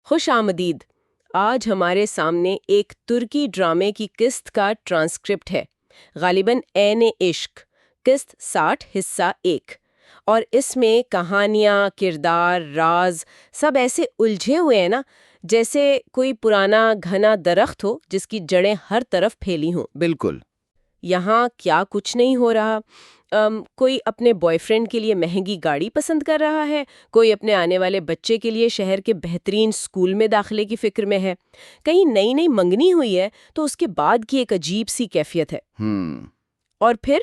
خوش آمدید۔ آج ہمارے سامنے ایک ترکی ڈرامے کی قسط کا ٹرانسکرپٹ ہے، غالباً عین عشق، قسط 60 حصہ 1، اور اس میں کہانیاں، کردار، راز سب ایسے الجھے ہوئے ہیں نا، جیسے کوئی پرانا گھنا درخت ہو جس کی جڑیں ہر طرف پھیلی ہوں۔ بالکل۔ یہاں کیا کچھ نہیں ہو رہا۔ کوئی اپنے بوائے فرینڈ کے لیے مہنگی گاڑی پسند کر رہا ہے، کوئی اپنے آنے والے بچے کے لیے شہر کے بہترین اسکول میں داخلے کی فکر میں ہے، کہیں نئی نئی منگنی ہوئی ہے تو اس کے بعد کی ایک عجیب سی کیفیت ہے، اور پھر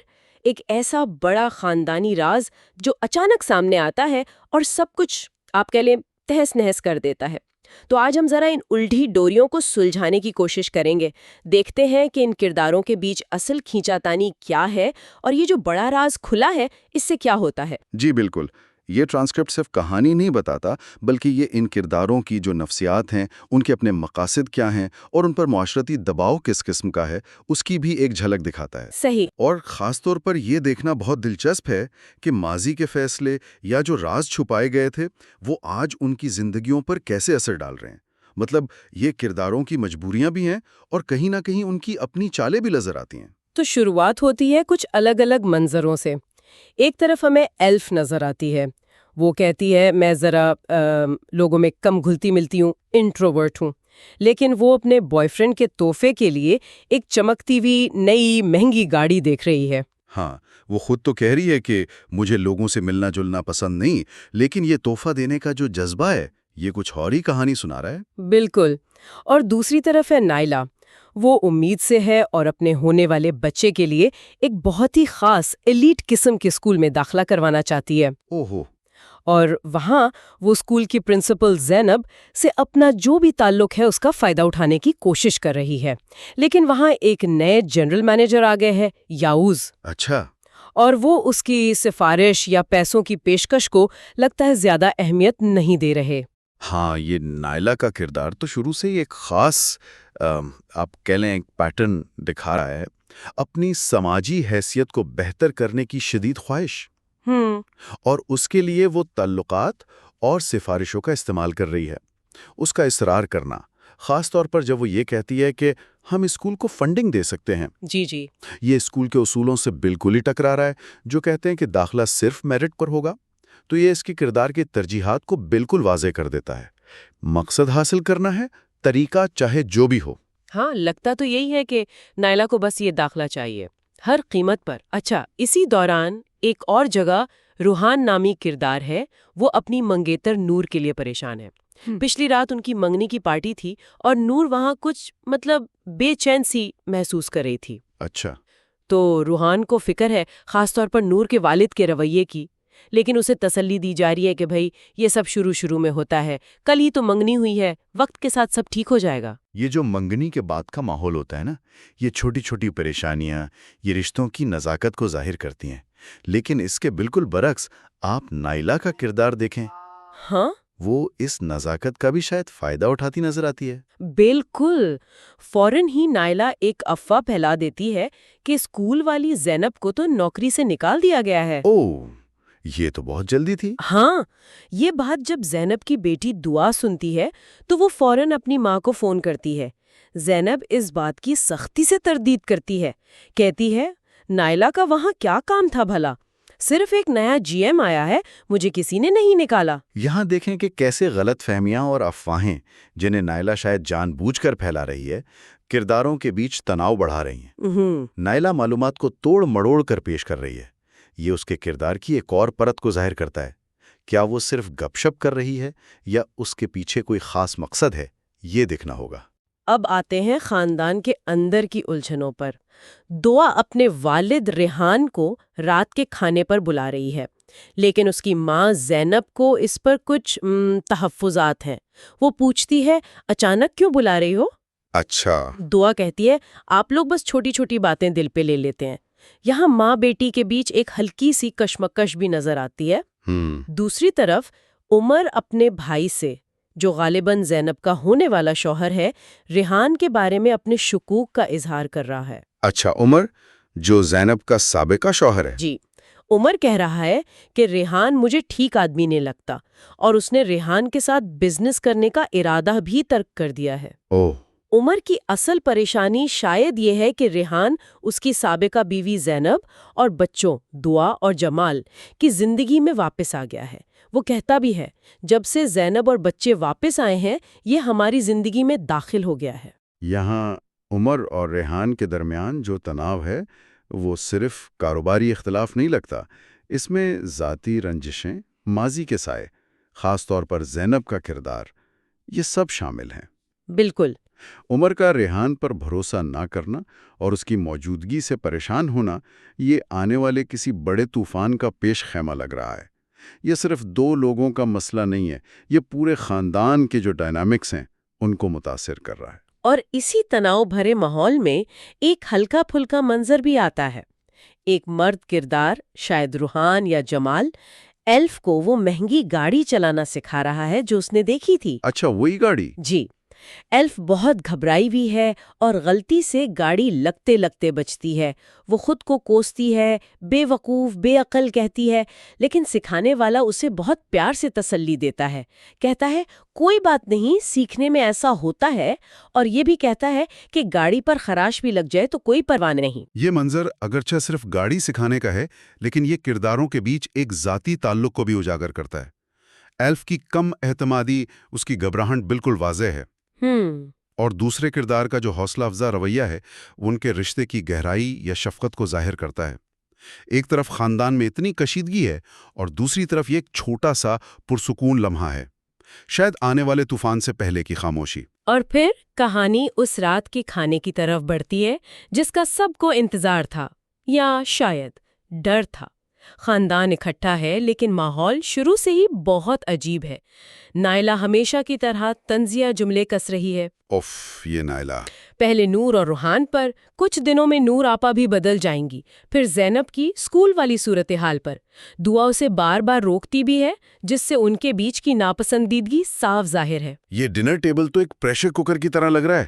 ایک ایسا بڑا خاندانی راز جو اچانک سامنے آتا ہے اور سب کچھ آپ کہہ لیں تہس نہس کر دیتا ہے۔ تو آج ہم ذرا ان الٹھی ڈوریوں کو سلجھانے کی کوشش کریں گے، دیکھتے ہیں کہ ان کرداروں کے بیچ اصل کھینچاتانی کیا ہے اور یہ جو بڑا راز کھلا ہے اس سے کیا ہوتا ہے۔ جی بالکل، یہ ٹرانسکرپٹ صرف کہانی نہیں بتاتا، بلکہ یہ ان کرداروں کی جو نفسیات ہیں، ان کے اپنے مقاصد کیا ہیں اور ان پر معاشرتی دباؤ کس قسم کا ہے، اس کی بھی ایک جھلک دکھاتا ہے۔ صحیح۔ اور خاص طور پر یہ دیکھنا بہت دلچسپ ہے کہ ماضی کے فیصلے یا جو راز چھپائے گئے تھے وہ آج ان کی زندگیوں پر کیسے اثر ڈال رہے ہیں۔ مطلب یہ کرداروں کی مجبوریاں بھی ہیں اور کہیں نہ کہیں ان کی اپنی چالیں بھی نظر آتی ہیں۔ تو شروعات ہوتی ہے کچھ الگ الگ منظروں سے۔ ایک طرف ہمیں ایلف نظر آتی ہے، وہ کہتی ہے میں ذرا لوگوں میں کم گھلتی ملتی ہوں، انٹروورٹ ہوں، لیکن وہ اپنے بوائے فرینڈ کے تحفے کے لیے ایک چمکتی ہوئی نئی مہنگی گاڑی دیکھ رہی ہے۔ ہاں، وہ خود تو کہہ رہی ہے کہ مجھے لوگوں سے ملنا جلنا پسند نہیں، لیکن یہ تحفہ دینے کا جو جذبہ ہے یہ کچھ اور ہی کہانی سنا رہا ہے۔ بالکل۔ اور دوسری طرف ہے نائلا، وہ امید سے ہے اور اپنے ہونے والے بچے کے لیے ایک بہت ہی خاص ایلیٹ قسم کے اسکول میں داخلہ کروانا چاہتی ہے۔ اوہو۔ اور وہاں وہ اسکول کی پرنسپل زینب سے اپنا جو بھی تعلق ہے اس کا فائدہ اٹھانے کی کوشش کر رہی ہے، لیکن وہاں ایک نئے جنرل مینیجر آ گئے ہیں، یاؤز۔ اچھا۔ اور وہ اس کی سفارش یا پیسوں کی پیشکش کو لگتا ہے زیادہ اہمیت نہیں دے رہے۔ ہاں، یہ نائلا کا کردار تو شروع سے ہی ایک خاص آپ کہہ لیں ایک پیٹرن دکھا رہا ہے، اپنی سماجی حیثیت کو بہتر کرنے کی شدید خواہش، اور اس کے لیے وہ تعلقات اور سفارشوں کا استعمال کر رہی ہے۔ اس کا اصرار کرنا، خاص طور پر جب وہ یہ کہتی ہے کہ ہم اسکول کو فنڈنگ دے سکتے ہیں۔ جی جی۔ یہ اسکول کے اصولوں سے بالکل ہی ٹکرا رہا ہے، جو کہتے ہیں کہ داخلہ صرف میرٹ پر ہوگا۔ تو یہ اس کے کردار کی ترجیحات کو بالکل واضح کر دیتا ہے۔ مقصد حاصل کرنا ہے، طریقہ چاہے جو بھی ہو۔ ہاں، لگتا تو یہی ہے کہ نائلا کو بس یہ داخلہ چاہیے، ہر قیمت پر۔ اچھا، اسی دوران ایک اور جگہ روحان نامی کردار ہے، وہ اپنی منگیتر نور کے لیے پریشان ہے۔ پچھلی رات ان کی منگنی کی پارٹی تھی اور نور وہاں کچھ بے چین سی محسوس کر رہی تھی۔ اچھا۔ تو روحان کو فکر ہے، خاص طور پر نور کے والد کے رویے کی، لیکن اسے تسلی دی جا رہی ہے کہ بھائی یہ سب شروع میں ہوتا ہے، کل ہی تو منگنی ہوئی ہے، وقت کے ساتھ سب ٹھیک ہو جائے گا۔ یہ جو منگنی کے بعد کا ماحول ہوتا ہے نا، یہ چھوٹی چھوٹی پریشانیاں یہ رشتوں کی نزاکت کو ظاہر کرتی ہیں، لیکن اس کے بالکل برعکس آپ نائلا کا کردار دیکھیں۔ ہاں، وہ اس نزاکت کا بھی شاید فائدہ اٹھاتی نظر آتی ہے۔ بالکل۔ فوراً ہی نائلا ایک افواہ پھیلا دیتی ہے کہ اسکول والی زینب کو تو نوکری سے نکال دیا گیا ہے۔ اوہ، یہ تو بہت جلدی تھی۔ ہاں، یہ بات جب زینب کی بیٹی دعا سنتی ہے تو وہ فوراً اپنی ماں کو فون کرتی ہے۔ زینب اس بات کی سختی سے تردید کرتی ہے، کہتی ہے نائلا کا وہاں کیا کام تھا بھلا، صرف ایک نیا جی ایم آیا ہے، مجھے کسی نے نہیں نکالا۔ یہاں دیکھیں کہ کیسے غلط فہمیاں اور افواہیں جنہیں نائلا شاید جان بوجھ کر پھیلا رہی ہے، کرداروں کے بیچ تناؤ بڑھا رہی ہیں۔ نائلا معلومات کو توڑ مڑوڑ کر پیش کر رہی ہے۔ یہ اس کے کردار کی ایک اور پرت کو ظاہر کرتا ہے۔ کیا وہ صرف گپ شپ کر رہی ہے یا اس کے پیچھے کوئی خاص مقصد ہے، یہ دیکھنا ہوگا۔ اب آتے ہیں خاندان کے اندر کی الجھنوں پر۔ دعا اپنے والد ریحان کو رات کے کھانے پر بلا رہی ہے، لیکن اس کی ماں زینب کو اس پر کچھ تحفظات ہیں۔ وہ پوچھتی ہے اچانک کیوں بلا رہی ہو؟ اچھا۔ دعا کہتی ہے آپ لوگ بس چھوٹی چھوٹی باتیں دل پہ لے لیتے ہیں۔ یہاں ماں بیٹی کے بیچ ایک ہلکی سی کشمکش بھی نظر آتی ہے۔ دوسری طرف عمر اپنے بھائی سے، جو غالباً زینب کا ہونے والا شوہر ہے، ریحان کے بارے میں اپنے شکوک کا اظہار کر رہا ہے۔ اچھا، عمر جو زینب کا سابقہ شوہر ہے۔ جی، عمر کہہ رہا ہے کہ ریحان مجھے ٹھیک آدمی نہیں لگتا، اور اس نے ریحان کے ساتھ بزنس کرنے کا ارادہ بھی ترک کر دیا ہے۔ اوہ، عمر کی اصل پریشانی شاید یہ ہے کہ ریحان اس کی سابقہ بیوی زینب اور بچوں دعا اور جمال کی زندگی میں واپس آ گیا ہے۔ وہ کہتا بھی ہے، جب سے زینب اور بچے واپس آئے ہیں یہ ہماری زندگی میں داخل ہو گیا ہے۔ یہاں عمر اور ریحان کے درمیان جو تناؤ ہے وہ صرف کاروباری اختلاف نہیں لگتا، اس میں ذاتی رنجشیں، ماضی کے سائے، خاص طور پر زینب کا کردار، یہ سب شامل ہیں۔ بالکل۔ عمر کا ریحان پر بھروسہ نہ کرنا اور اس کی موجودگی سے پریشان ہونا، یہ آنے والے کسی بڑے طوفان کا پیش خیمہ لگ رہا ہے۔ یہ صرف دو لوگوں کا مسئلہ نہیں ہے، یہ پورے خاندان کے جو ڈائنامکس ہیں ان کو متاثر کر رہا ہے۔ اور اسی تناؤ بھرے ماحول میں ایک ہلکا پھلکا منظر بھی آتا ہے۔ ایک مرد کردار، شاید روحان یا جمال، ایلف کو وہ مہنگی گاڑی چلانا سکھا رہا ہے جو اس نے دیکھی تھی۔ اچھا، وہی گاڑی؟ جی، ایلف بہت گھبرائی ہوئی ہے اور غلطی سے گاڑی لگتے لگتے بچتی ہے۔ وہ خود کو کوستی ہے، بے وقوف، بے عقل کہتی ہے، لیکن سکھانے والا اسے بہت پیار سے تسلی دیتا ہے۔ کہتا ہے کوئی بات نہیں، سیکھنے میں ایسا ہوتا ہے، اور یہ بھی کہتا ہے کہ گاڑی پر خراش بھی لگ جائے تو کوئی پرواہ نہیں۔ یہ منظر اگرچہ صرف گاڑی سکھانے کا ہے، لیکن یہ کرداروں کے بیچ ایک ذاتی تعلق کو بھی اجاگر کرتا ہے۔ ایلف کی کم اعتمادی، اس کی گھبراہٹ بالکل واضح ہے، اور دوسرے کردار کا جو حوصلہ افزا رویہ ہے ان کے رشتے کی گہرائی یا شفقت کو ظاہر کرتا ہے۔ ایک طرف خاندان میں اتنی کشیدگی ہے اور دوسری طرف یہ ایک چھوٹا سا پرسکون لمحہ ہے، شاید آنے والے طوفان سے پہلے کی خاموشی۔ اور پھر کہانی اس رات کے کھانے کی طرف بڑھتی ہے جس کا سب کو انتظار تھا، یا شاید ڈر تھا۔ خاندان اکٹھا ہے لیکن ماحول شروع سے ہی بہت عجیب ہے۔ نائلہ ہمیشہ کی طرح طنزیہ جملے کس رہی ہے۔ اوف، یہ نائلہ! پہلے نور اور روحان پر، کچھ دنوں میں نور آپا بھی بدل جائیں گی، پھر زینب کی اسکول والی صورتحال پر۔ دعا اسے بار بار روکتی بھی ہے، جس سے ان کے بیچ کی ناپسندیدگی صاف ظاہر ہے۔ یہ ڈنر ٹیبل تو ایک پریشر کوکر کی طرح لگ رہا ہے۔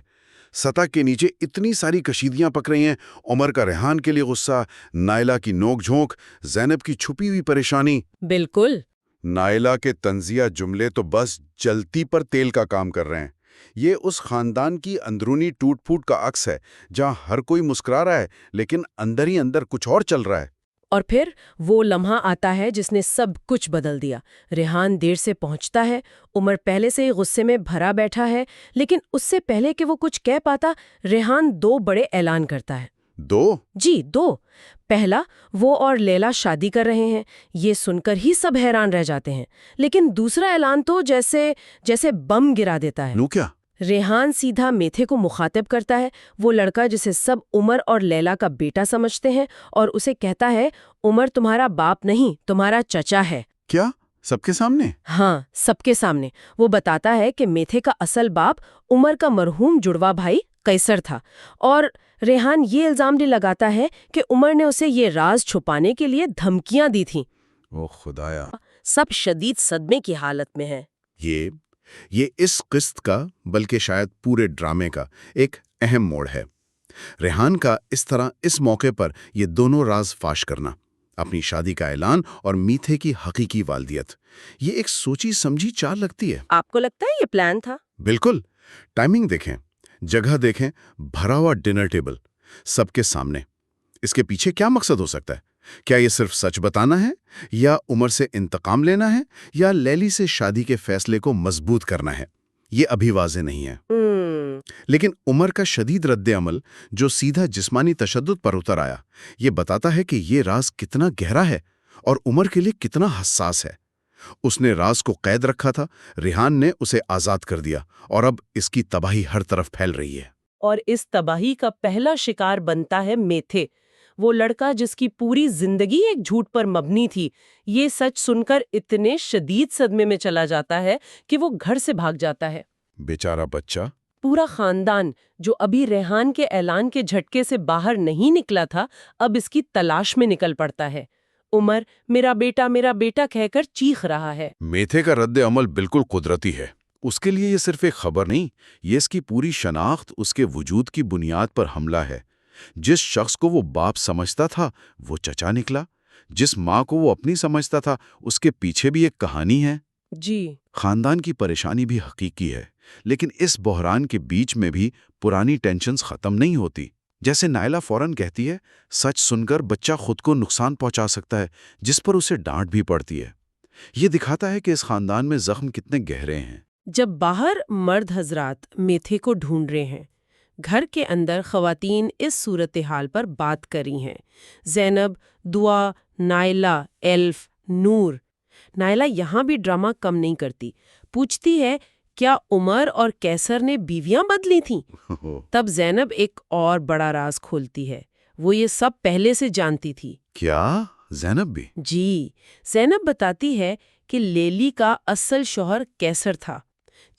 سطح کے نیچے اتنی ساری کشیدگیاں پک رہی ہیں، عمر کا ریحان کے لیے غصہ، نائلہ کی نوک جھونک، زینب کی چھپی ہوئی پریشانی۔ بالکل۔ نائلہ کے طنزیہ جملے تو بس جلتی پر تیل کا کام کر رہے ہیں۔ یہ اس خاندان کی اندرونی ٹوٹ پھوٹ کا عکس ہے، جہاں ہر کوئی مسکرا رہا ہے لیکن اندر ہی اندر کچھ اور چل رہا ہے۔ اور پھر وہ لمحہ آتا ہے جس نے سب کچھ بدل دیا۔ ریحان دیر سے پہنچتا ہے، عمر پہلے سے ہی غصے میں بھرا بیٹھا ہے، لیکن اس سے پہلے کہ وہ کچھ کہہ پاتا، ریحان دو بڑے اعلان کرتا ہے۔ دو؟ جی، دو۔ پہلا، وہ اور لیلا شادی کر رہے ہیں۔ یہ سن کر ہی سب حیران رہ جاتے ہیں، لیکن دوسرا اعلان تو جیسے بم گرا دیتا ہے۔ نو کیا؟ ریحان سیدھا میتھے کو مخاطب کرتا ہے، وہ لڑکا جسے سب عمر اور لیلا کا بیٹا سمجھتے ہیں، اور اسے کہتا ہے عمر تمہارا باپ نہیں، تمہارا چچا ہے۔ کیا؟ سب کے سامنے؟ ہاں، سب کے سامنے۔ وہ بتاتا ہے کہ میتھے کا اصل باپ عمر کا مرحوم جڑوا بھائی قیصر تھا، اور ریحان یہ الزام بھی لگاتا ہے کہ عمر نے اسے یہ راز چھپانے کے لیے دھمکیاں دی تھیں۔ او خدایا! سب شدید صدمے کی حالت میں ہیں۔ یہ اس قسط کا، بلکہ شاید پورے ڈرامے کا ایک اہم موڑ ہے۔ ریحان کا اس طرح اس موقع پر یہ دونوں راز فاش کرنا، اپنی شادی کا اعلان اور میتھے کی حقیقی والدیت، یہ ایک سوچی سمجھی چال لگتی ہے۔ آپ کو لگتا ہے یہ پلان تھا؟ بالکل۔ ٹائمنگ دیکھیں، جگہ دیکھیں، بھرا ہوا ڈنر ٹیبل، سب کے سامنے۔ اس کے پیچھے کیا مقصد ہو سکتا ہے؟ کیا یہ صرف سچ بتانا ہے، یا عمر سے انتقام لینا ہے، یا لیلی سے شادی کے فیصلے کو مضبوط کرنا ہے؟ یہ ابھی واضح نہیں ہے۔ لیکن عمر کا شدید رد عمل، جو سیدھا جسمانی تشدد پر اتر آیا، یہ بتاتا ہے کہ یہ راز کتنا گہرا ہے اور عمر کے لیے کتنا حساس ہے۔ اس نے راز کو قید رکھا تھا، ریحان نے اسے آزاد کر دیا، اور اب اس کی تباہی ہر طرف پھیل رہی ہے۔ اور اس تباہی کا پہلا شکار بنتا ہے میتھے، وہ لڑکا جس کی پوری زندگی ایک جھوٹ پر مبنی تھی۔ یہ سچ سن کر اتنے شدید صدمے میں چلا جاتا ہے کہ وہ گھر سے بھاگ جاتا ہے۔ بیچارہ بچہ۔ پورا خاندان، جو ابھی ریحان کے اعلان کے جھٹکے سے باہر نہیں نکلا تھا، اب اس کی تلاش میں نکل پڑتا ہے۔ عمر میرا بیٹا کہہ کر چیخ رہا ہے۔ میتھے کا رد عمل بالکل قدرتی ہے۔ اس کے لیے یہ صرف ایک خبر نہیں، یہ اس کی پوری شناخت، اس کے وجود کی بنیاد پر حملہ ہے۔ جس شخص کو وہ باپ سمجھتا تھا، وہ چچا نکلا۔ جس ماں کو وہ اپنی سمجھتا تھا اس کے پیچھے بھی ایک کہانی ہے۔ جی خاندان کی پریشانی بھی حقیقی ہے، لیکن اس بحران کے بیچ میں بھی پرانی ٹینشنز ختم نہیں ہوتی۔ جیسے نائلہ فوراً کہتی ہے، سچ سن کر بچہ خود کو نقصان پہنچا سکتا ہے، جس پر اسے ڈانٹ بھی پڑتی ہے۔ یہ دکھاتا ہے کہ اس خاندان میں زخم کتنے گہرے ہیں۔ جب باہر مرد حضرات میتھے کو ڈھونڈ رہے ہیں، گھر کے اندر خواتین اس صورتحال پر بات کری ہیں۔ زینب، دعا، نائلہ، ایلف، نور۔ نائلہ یہاں بھی ڈرامہ کم نہیں کرتی، پوچھتی ہے کیا عمر اور کیسر نے بیویاں بدلی تھیں؟ تب زینب ایک اور بڑا راز کھولتی ہے، وہ یہ سب پہلے سے جانتی تھی۔ کیا زینب بھی؟ جی، زینب بتاتی ہے کہ لیلی کا اصل شوہر کیسر تھا۔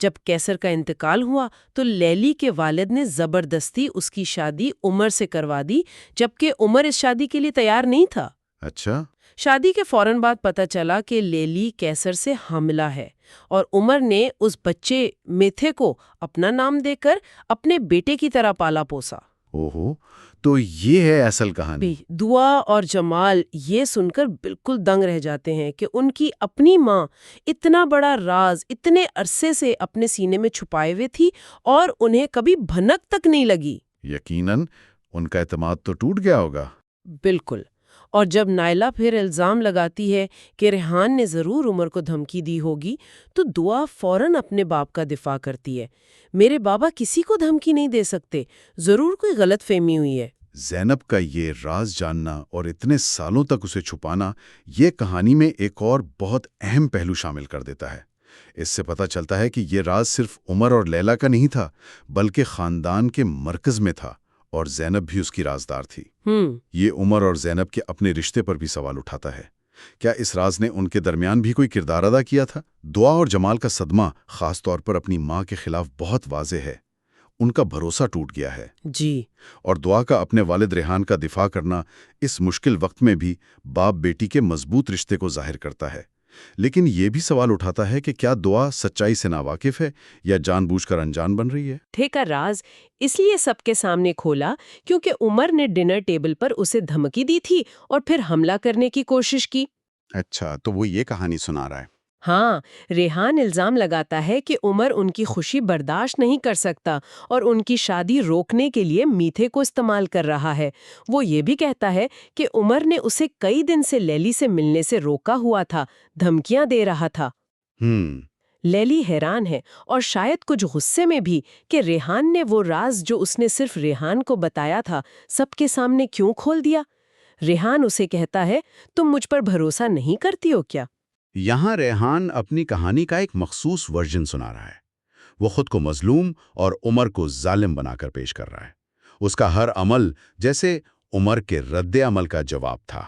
جب کیسر کا انتقال ہوا تو لیلی کے والد نے زبردستی اس کی شادی عمر سے کروا دی، جبکہ عمر اس شادی کے لیے تیار نہیں تھا۔ اچھا۔ شادی کے فوراً بعد پتہ چلا کہ لیلی کیسر سے حاملہ ہے، اور عمر نے اس بچے میتھے کو اپنا نام دے کر اپنے بیٹے کی طرح پالا پوسا۔ اوہو، تو یہ ہے اصل کہانی۔ دعا اور جمال یہ سن کر بالکل دنگ رہ جاتے ہیں کہ ان کی اپنی ماں اتنا بڑا راز اتنے عرصے سے اپنے سینے میں چھپائے ہوئے تھی اور انہیں کبھی بھنک تک نہیں لگی۔ یقیناً ان کا اعتماد تو ٹوٹ گیا ہوگا۔ بالکل۔ اور جب نائلہ پھر الزام لگاتی ہے کہ ریحان نے ضرور عمر کو دھمکی دی ہوگی، تو دعا فوراً اپنے باپ کا دفاع کرتی ہے۔ میرے بابا کسی کو دھمکی نہیں دے سکتے، ضرور کوئی غلط فہمی ہوئی ہے۔ زینب کا یہ راز جاننا اور اتنے سالوں تک اسے چھپانا، یہ کہانی میں ایک اور بہت اہم پہلو شامل کر دیتا ہے۔ اس سے پتہ چلتا ہے کہ یہ راز صرف عمر اور لیلہ کا نہیں تھا، بلکہ خاندان کے مرکز میں تھا، اور زینب بھی اس کی رازدار تھی۔ یہ عمر اور زینب کے اپنے رشتے پر بھی سوال اٹھاتا ہے۔ کیا اس راز نے ان کے درمیان بھی کوئی کردار ادا کیا تھا؟ دعا اور جمال کا صدمہ خاص طور پر اپنی ماں کے خلاف بہت واضح ہے۔ ان کا بھروسہ ٹوٹ گیا ہے۔ جی۔ اور دعا کا اپنے والد ریحان کا دفاع کرنا اس مشکل وقت میں بھی باپ بیٹی کے مضبوط رشتے کو ظاہر کرتا ہے۔ لیکن یہ بھی سوال اٹھاتا ہے کہ کیا دعا سچائی سے ناواقف ہے یا جان بوجھ کر انجان بن رہی ہے؟ ٹھیکا راز اس لیے سب کے سامنے کھولا کیونکہ عمر نے ڈنر ٹیبل پر اسے دھمکی دی تھی اور پھر حملہ کرنے کی کوشش کی۔ اچھا، تو وہ یہ کہانی سنا رہا ہے۔ ہاں، ریحان الزام لگاتا ہے کہ عمر ان کی خوشی برداشت نہیں کر سکتا اور ان کی شادی روکنے کے لیے میتھے کو استعمال کر رہا ہے۔ وہ یہ بھی کہتا ہے کہ عمر نے اسے کئی دن سے لیلی سے ملنے سے روکا ہوا تھا، دھمکیاں دے رہا تھا۔ لیلی حیران ہے اور شاید کچھ غصے میں بھی کہ ریحان نے وہ راز جو اس نے صرف ریحان کو بتایا تھا سب کے سامنے کیوں کھول دیا۔ ریحان اسے کہتا ہے تم مجھ پر بھروسہ نہیں کرتی ہو کیا؟ یہاں ریحان اپنی کہانی کا ایک مخصوص ورژن سنا رہا ہے۔ وہ خود کو مظلوم اور عمر کو ظالم بنا کر پیش کر رہا ہے۔ اس کا ہر عمل جیسے عمر کے رد عمل کا جواب تھا۔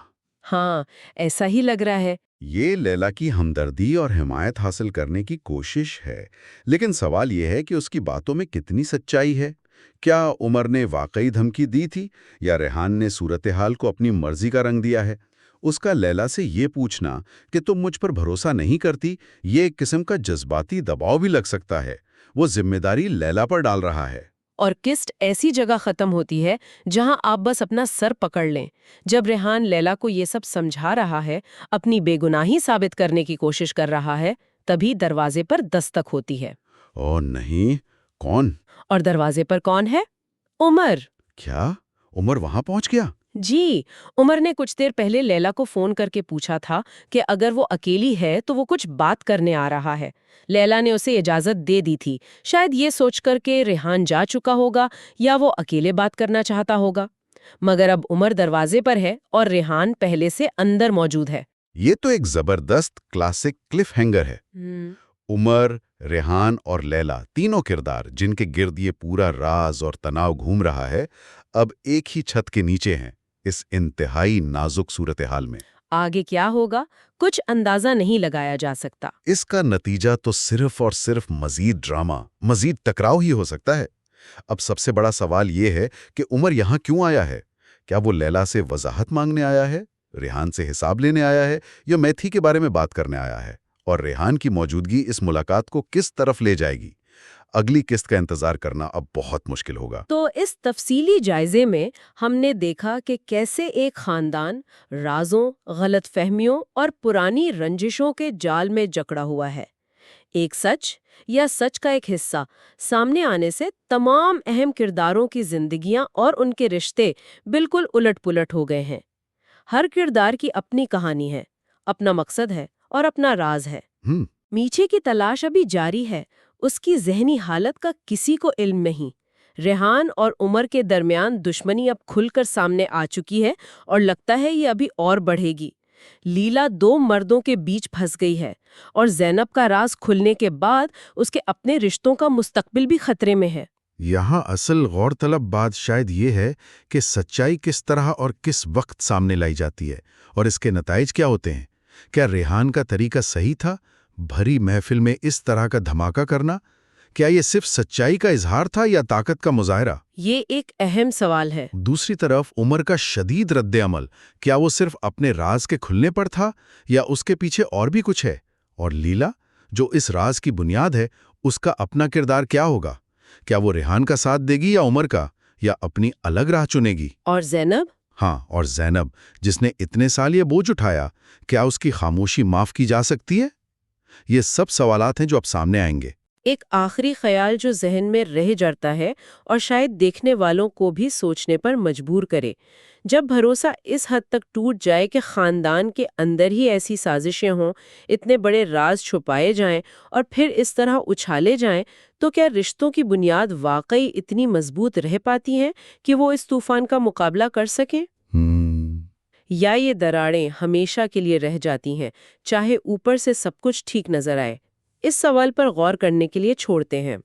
ہاں، ایسا ہی لگ رہا ہے۔ یہ لیلہ کی ہمدردی اور حمایت حاصل کرنے کی کوشش ہے، لیکن سوال یہ ہے کہ اس کی باتوں میں کتنی سچائی ہے۔ کیا عمر نے واقعی دھمکی دی تھی یا ریحان نے صورتحال کو اپنی مرضی کا رنگ دیا ہے؟ اس کا لیلہ سے یہ پوچھنا کہ تم مجھ پر بھروسہ نہیں کرتی، یہ ایک قسم کا جذباتی دباؤ بھی لگ سکتا ہے۔ وہ ذمہ داری لیلہ پر ڈال رہا ہے۔ اور قسط ایسی جگہ ختم ہوتی ہے جہاں آپ بس اپنا سر پکڑ لیں۔ جب ریحان لیلہ کو یہ سب سمجھا رہا ہے، اپنی بے گناہی ثابت کرنے کی کوشش کر رہا ہے، تبھی دروازے پر دستک ہوتی ہے۔ اوہ نہیں، کون؟ اور دروازے پر کون ہے؟ عمر۔ کیا عمر وہاں پہنچ گیا؟ جی، عمر نے کچھ دیر پہلے لیلہ کو فون کر کے پوچھا تھا کہ اگر وہ اکیلی ہے تو وہ کچھ بات کرنے آ رہا ہے۔ لیلہ نے اسے اجازت دے دی تھی، شاید یہ سوچ کر کہ ریحان جا چکا ہوگا یا وہ اکیلے بات کرنا چاہتا ہوگا۔ مگر اب عمر دروازے پر ہے اور ریحان پہلے سے اندر موجود ہے۔ یہ تو ایک زبردست کلاسک کلف ہینگر ہے۔ عمر، ریحان اور لیلہ تینوں کردار جن کے گرد یہ پورا راز اور تناؤ گھوم رہا ہے، اب ایک ہی چھت کے نیچے ہیں، اس انتہائی نازک صورتحال میں۔ آگے کیا ہوگا کچھ اندازہ نہیں لگایا جا سکتا۔ اس کا نتیجہ تو صرف اور صرف مزید ڈرامہ، مزید ٹکراؤ ہی ہو سکتا ہے۔ اب سب سے بڑا سوال یہ ہے کہ عمر یہاں کیوں آیا ہے؟ کیا وہ لیلہ سے وضاحت مانگنے آیا ہے، ریحان سے حساب لینے آیا ہے، یا میتھی کے بارے میں بات کرنے آیا ہے؟ اور ریحان کی موجودگی اس ملاقات کو کس طرف لے جائے گی؟ اگلی قسط کا انتظار کرنا اب بہت مشکل ہوگا۔ تو اس تفصیلی جائزے میں ہم نے دیکھا کہ کیسے ایک خاندان رازوں، غلط فہمیوں اور پرانی رنجشوں کے جال میں جکڑا ہوا ہے۔ ایک سچ یا سچ کا ایک حصہ سامنے آنے سے تمام اہم کرداروں کی زندگیاں اور ان کے رشتے بالکل الٹ پلٹ ہو گئے ہیں۔ ہر کردار کی اپنی کہانی ہے، اپنا مقصد ہے اور اپنا راز ہے۔ میچھے کی تلاش ابھی جاری ہے، اس کی ذہنی حالت کا کسی کو علم نہیں۔ ریحان اور عمر کے درمیان دشمنی اب کھل کر سامنے آ چکی ہے اور لگتا ہے یہ ابھی اور بڑھے گی۔ لیلا 2 مردوں کے بیچ پھنس گئی ہے اور زینب کا راز کھلنے کے بعد اس کے اپنے رشتوں کا مستقبل بھی خطرے میں ہے۔ یہاں اصل غور طلب بات شاید یہ ہے کہ سچائی کس طرح اور کس وقت سامنے لائی جاتی ہے اور اس کے نتائج کیا ہوتے ہیں۔ کیا ریحان کا طریقہ صحیح تھا، بھری محفل میں اس طرح کا دھماکہ کرنا؟ کیا یہ صرف سچائی کا اظہار تھا یا طاقت کا مظاہرہ؟ یہ ایک اہم سوال ہے۔ دوسری طرف عمر کا شدید رد عمل، کیا وہ صرف اپنے راز کے کھلنے پر تھا یا اس کے پیچھے اور بھی کچھ ہے؟ اور لیلا، جو اس راز کی بنیاد ہے، اس کا اپنا کردار کیا ہوگا؟ کیا وہ ریحان کا ساتھ دے گی یا عمر کا، یا اپنی الگ راہ چنے گی؟ اور زینب؟ ہاں، اور زینب جس نے اتنے سال یہ بوجھ اٹھایا، کیا اس کی خاموشی معاف کی جا سکتی ہے؟ یہ سب سوالات ہیں جو اب سامنے آئیں گے۔ ایک آخری خیال جو ذہن میں رہ جاتا ہے اور شاید دیکھنے والوں کو بھی سوچنے پر مجبور کرے، جب بھروسہ اس حد تک ٹوٹ جائے کہ خاندان کے اندر ہی ایسی سازشیں ہوں، اتنے بڑے راز چھپائے جائیں اور پھر اس طرح اچھالے جائیں، تو کیا رشتوں کی بنیاد واقعی اتنی مضبوط رہ پاتی ہیں کہ وہ اس طوفان کا مقابلہ کر سکیں؟ یا یہ دراڑیں ہمیشہ کے لیے رہ جاتی ہیں، چاہے اوپر سے سب کچھ ٹھیک نظر آئے؟ اس سوال پر غور کرنے کے لیے چھوڑتے ہیں۔